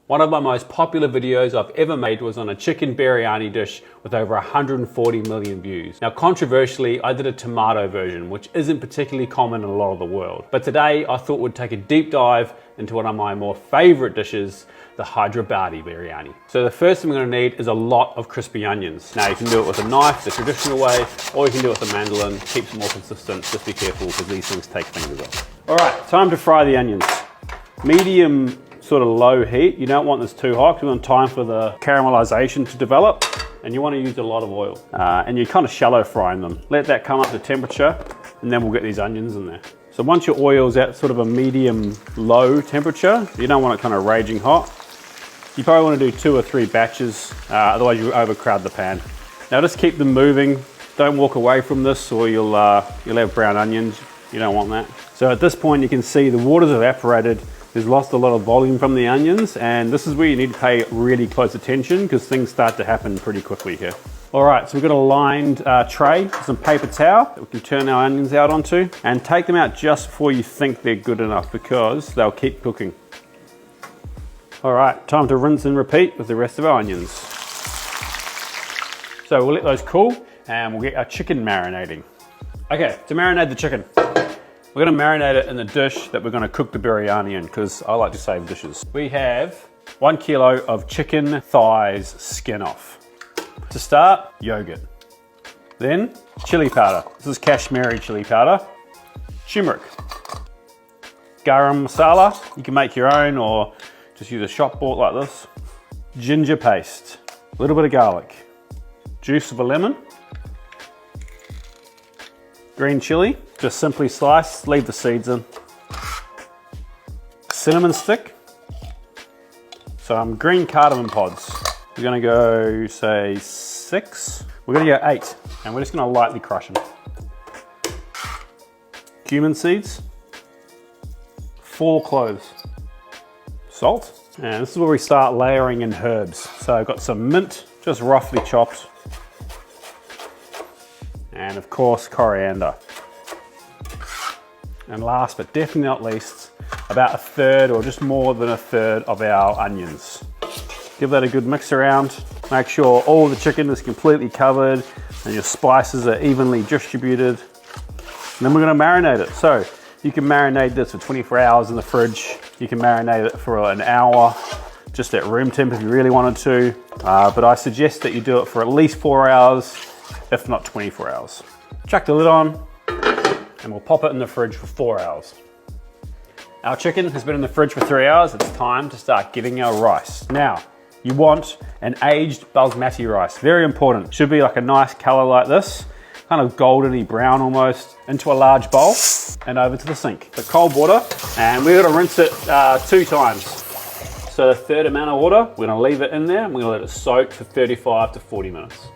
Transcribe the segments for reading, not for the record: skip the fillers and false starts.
One of my most popular videos I've ever made was on a chicken biryani dish with over 140 million views. Now controversially, I did a tomato version, which isn't particularly common in a lot of the world. But today I thought we'd take a deep dive into one of my more favorite dishes, the Hyderabadi biryani. So the first thing we're gonna need is a lot of crispy onions. Now you can do it with a knife, the traditional way, or you can do it with a mandolin, keeps it more consistent. Just be careful because these things take fingers off. All right, time to fry the onions. Medium sort of low heat. You don't want this too hot because we want time for the caramelization to develop, and you want to use a lot of oil. And you're kind of shallow frying them. Let that come up to temperature, and then we'll get these onions in there. So once your oil's at sort of a medium low temperature, you don't want it kind of raging hot. You probably want to do 2 or 3 batches, otherwise you overcrowd the pan. Now just keep them moving. Don't walk away from this or you'll have brown onions. You don't want that. So at this point you can see the water's evaporated. There's lost a lot of volume from the onions, and this is where you need to pay really close attention because things start to happen pretty quickly here. All right, so we've got a lined tray with some paper towel that we can turn our onions out onto, and take them out just before you think they're good enough because they'll keep cooking. All right, time to rinse and repeat with the rest of our onions. So we'll let those cool and we'll get our chicken marinating. Okay, to marinate the chicken, we're gonna marinate it in the dish that we're gonna cook the biryani in because I like to save dishes. We have 1 kilo of chicken thighs skin off. To start, yogurt. Then chili powder. This is Kashmiri chili powder. Turmeric. Garam masala. You can make your own or just use a shop bought like this. Ginger paste. A little bit of garlic. Juice of a lemon. Green chili, just simply slice, leave the seeds in. Cinnamon stick. Some green cardamom pods. We're gonna go, say, 6. We're gonna go 8, and we're just gonna lightly crush them. Cumin seeds. 4 cloves. Salt. And this is where we start layering in herbs. So I've got some mint, just roughly chopped. And of course, coriander. And last but definitely not least, about 1/3 or just more than 1/3 of our onions. Give that a good mix around. Make sure all the chicken is completely covered and your spices are evenly distributed. And then we're gonna marinate it. So you can marinate this for 24 hours in the fridge. You can marinate it for an hour, just at room temp if you really wanted to. But I suggest that you do it for at least 4 hours, if not 24 hours. Chuck the lid on and we'll pop it in the fridge for 4 hours. Our chicken has been in the fridge for 3 hours. It's time to start getting our rice. Now, you want an aged basmati rice. Very important. Should be like a nice color like this, kind of goldeny brown almost, into a large bowl and over to the sink. The cold water, and we're gonna rinse it 2 times. So a 1/3 amount of water, we're gonna leave it in there and we're gonna let it soak for 35 to 40 minutes.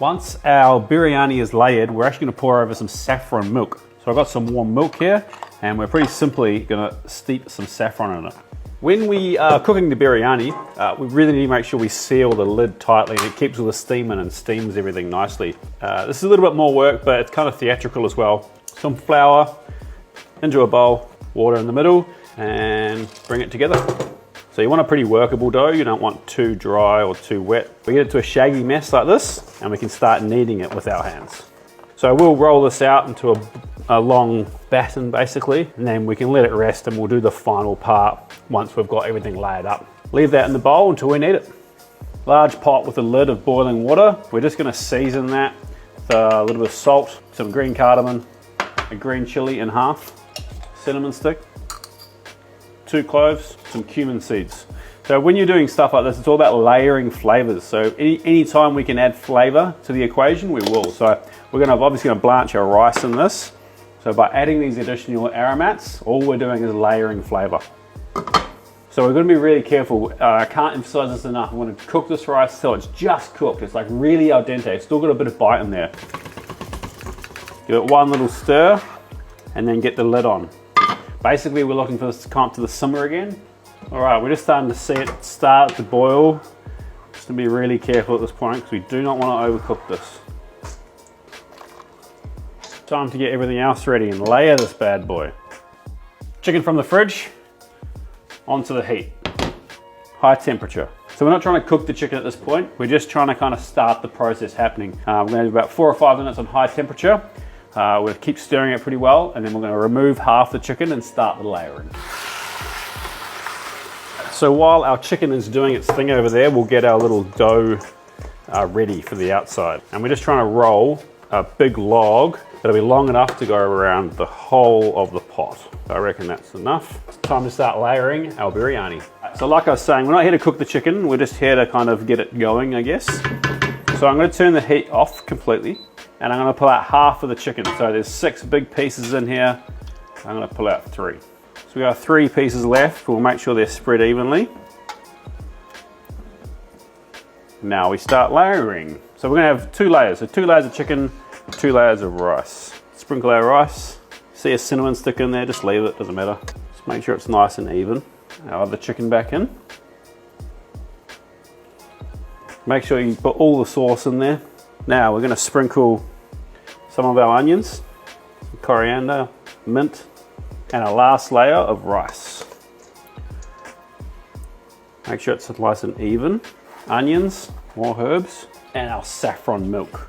Once our biryani is layered, we're actually gonna pour over some saffron milk. So I've got some warm milk here, and we're pretty simply gonna steep some saffron in it. When we are cooking the biryani, we really need to make sure we seal the lid tightly and it keeps all the steam in and steams everything nicely. This is a little bit more work, but it's kind of theatrical as well. Some flour into a bowl, water in the middle, and bring it together. So you want a pretty workable dough. You don't want too dry or too wet. We get it to a shaggy mess like this, and we can start kneading it with our hands. So we'll roll this out into a long batten basically, and then we can let it rest and we'll do the final part once we've got everything layered up. Leave that in the bowl until we need it. Large pot with a lid of boiling water. We're just gonna season that with a little bit of salt, some green cardamom, a green chili in half, cinnamon stick, 2 cloves, some cumin seeds. So when you're doing stuff like this, it's all about layering flavors. So any time we can add flavor to the equation, we will. So we're obviously gonna blanch our rice in this. So by adding these additional aromats, all we're doing is layering flavor. So we're gonna be really careful. I can't emphasize this enough. I'm gonna cook this rice till it's just cooked. It's like really al dente. It's still got a bit of bite in there. Give it one little stir and then get the lid on. Basically, we're looking for this to come up to the simmer again. All right, we're just starting to see it start to boil. Just to be really careful at this point because we do not want to overcook this. Time to get everything else ready and layer this bad boy. Chicken from the fridge onto the heat. high temperature. So we're not trying to cook the chicken at this point. We're just trying to kind of start the process happening. We're going to do about 4 or 5 minutes on high temperature. We're going to keep stirring it pretty well, and then we're going to remove half the chicken and start the layering. So while our chicken is doing its thing over there, we'll get our little dough ready for the outside. And we're just trying to roll a big log that'll be long enough to go around the whole of the pot. I reckon that's enough. It's time to start layering our biryani. So like I was saying, we're not here to cook the chicken, we're just here to kind of get it going, I guess. So I'm going to turn the heat off completely, and I'm going to pull out half of the chicken. So there's 6 big pieces in here. I'm going to pull out 3. So we got 3 pieces left. We'll make sure they're spread evenly. Now we start layering. So we're going to have 2 layers. So 2 layers of chicken, 2 layers of rice. Sprinkle our rice. See a cinnamon stick in there, just leave it, doesn't matter. Just make sure it's nice and even. Our other chicken back in. Make sure you put all the sauce in there. Now we're going to sprinkle some of our onions, coriander, mint, and a last layer of rice. Make sure it's nice and even. Onions, more herbs, and our saffron milk.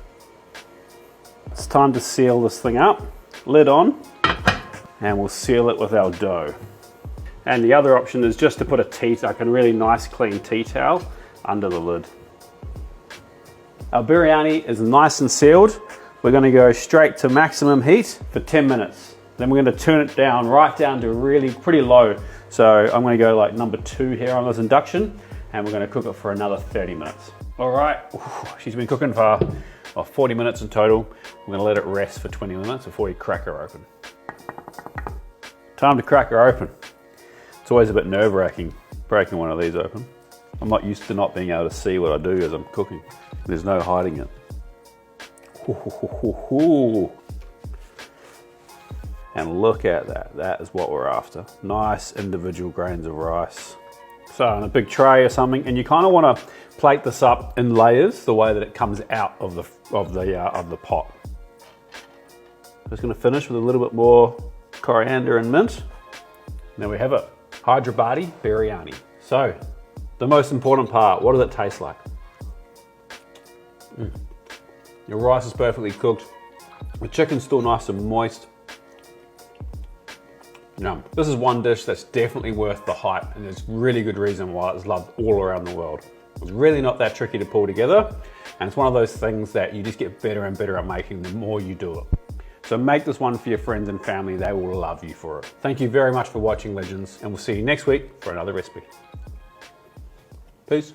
It's time to seal this thing up. Lid on, and we'll seal it with our dough. And the other option is just to put a really nice clean tea towel under the lid. Our biryani is nice and sealed. We're going to go straight to maximum heat for 10 minutes. Then we're going to turn it down, right down to really pretty low. So I'm going to go like number 2 here on this induction, and we're going to cook it for another 30 minutes. All right, she's been cooking for 40 minutes in total. We're going to let it rest for 20 minutes before we crack her open. Time to crack her open. It's always a bit nerve-wracking breaking one of these open. I'm not used to not being able to see what I do as I'm cooking. There's no hiding it. And look at that. That is what we're after. Nice individual grains of rice. So on a big tray or something, and you kind of want to plate this up in layers, the way that it comes out of the pot. Just going to finish with a little bit more coriander and mint. And there we have it. Hyderabadi biryani. So, the most important part, what does it taste like? Your rice is perfectly cooked. The chicken's still nice and moist. Yum. This is one dish that's definitely worth the hype, and there's really good reason why it's loved all around the world. It's really not that tricky to pull together, and it's one of those things that you just get better and better at making the more you do it. So make this one for your friends and family. They will love you for it. Thank you very much for watching, legends, and we'll see you next week for another recipe. Peace.